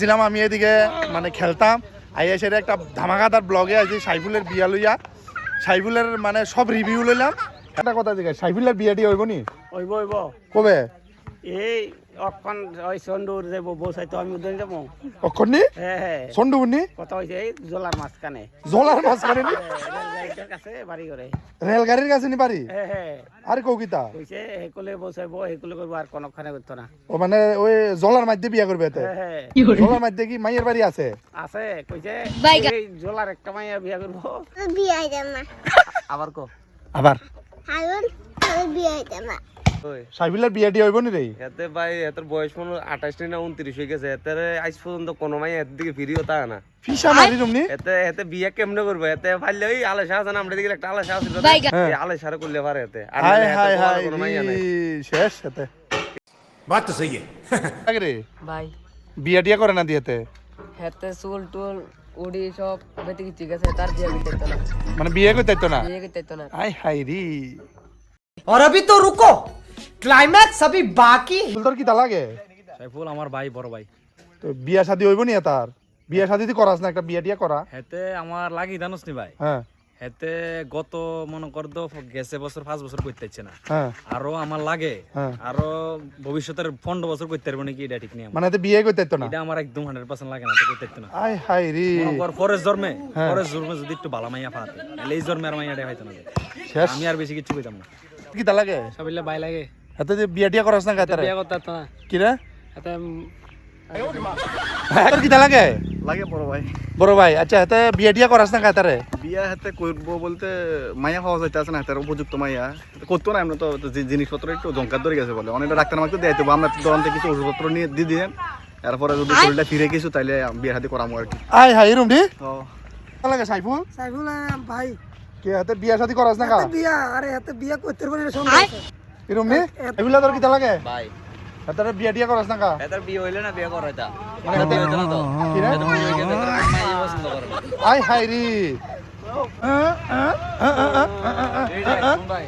ছিলাম আমি এদিকে মানে খেলতাম আইয়া সেটা একটা ধামাকাদার ব্লগে আছে সাইফুলের বিয়া লইয়া সাইফুলের মানে সব রিভিউ লইলাম একটা কথা জিজ্ঞাসা সাইফুলের বিয়াটি হইব নি হইব হইব কবে এই অক্ষণ ওই চন্দুর যে বসাই তো আমি উদয় যাবো কখন নি হ্যাঁ সন্ডুবুনি কথা হয়েছে এই জলার মাঝখানে জলার মাঝখানে নি রেলগাড়িটার কাছে বাড়ি করে রেলগাড়ির কাছে নি পারি হ্যাঁ আর কৌকিতা কইছে হেকুলে বসাইবো হেকুলে করবো আর কোনখানে করতো না ও মানে ওই জলার মধ্যে বিয়া করবে এতে হ্যাঁ জলার মধ্যে কি মাইয়ের বাড়ি আছে আছে কইছে এই জলার একটা মাইয়া বিয়া করবো বিয়ে হইতাম না আবার কো আবার হারুন আমি বিয়ে হইতাম না সাইফুলের বিয়াটি হইব নি রে এতে ভাই এতের বয়স মনে 28 না 29 হয়ে গেছে এতে আজ পর্যন্ত কোনো মাই এর দিকে ফিরিও তা না ফিসা মারি তুমি এতে এতে বিয়ে কেমনে করবে এতে ফাইলে ওই আলেশা আছে না আমরা দিকে একটা আলেশা আছে এই আলেশারে করলে পারে এতে আর হাই নাহলে এতে হাই বড় হাই কোনো মাইয়া নাই শেষ এতে बात तो सही है আগে রে ভাই বিয়া টিয়া করে না দিয়েতে হেতে চুল টুল উড়ি সব বেতে কি ঠিক আছে তার বিয়ে করতে না মানে বিয়ে করতে তো না বিয়ে করতে না আই হাই রি और अभी तो रुको क्लाइमैक्स अभी बाकी তোর কি তা লাগে সাইফুল আমার ভাই বড় ভাই তো বিয়া শাদী হইব নি তার বিয়া শাদী তুই করাস না একটা বিয়া টিয়া করা হেতে আমার লাগি জানোস নি ভাই হ্যাঁ হেতে গত মনে কর তো গেছে বছর 5 বছর করতে ইচ্ছে না হ্যাঁ আরো আমার লাগে হ্যাঁ। আরো ভবিষ্যতের 15 বছর করতে পারবো নাকি এটা ঠিক নেই আমার। মানে এতে বিয়ে করতে তো না এটা আমার একদম 100% লাগে না তো করতে না আই হাই রি মনে কর পরের জন্মে যদি একটু ভালো মাইয়া পাতে তাহলে এই জন্মে আর মাইয়াটা হয়তো না শেষ আমি আর বেশি কিছু কইতাম না কি তা লাগে সবিলে ভাই লাগে এতে যে বিয়া টিয়া করাস না কাতারে বিয়া করতে তো না কি রে এতে তোর কি তা লাগে লাগে বড় ভাই বড় ভাই আচ্ছা এতে বিয়া টিয়া করাস না কাতারে বিয়া হাতে করবো বলতে মাইয়া পাওয়া যাইতে আছে না হাতের উপযুক্ত মাইয়া করতো না এমনি তো জিনিসপত্র একটু জঙ্কার ধরে গেছে বলে অনেকটা ডাক্তার আমাকে দিয়ে দেবো আমরা দোকান থেকে কিছু ওষুধপত্র নিয়ে দিয়ে দিলেন এরপরে যদি শরীরটা ফিরে কিছু তাইলে বিয়ে হাতে করামো আর কি আই হাই এরম দি ও তা লাগে সাইফুল साइफुल भाई কে এতে বিয়া শাদী করাস না কা बिया अरे हते बिया করতে পারে না সন্দেহ এরম নি এগুলা তোর কি তা লাগে ভাই এতে বিয়া টিয়া করাস না কা এতের বিয়ে হইলে না বিয়ে করাইতা মানে এতে কি রে মাইয়া পছন্দ করে না আই হাই রি ভাই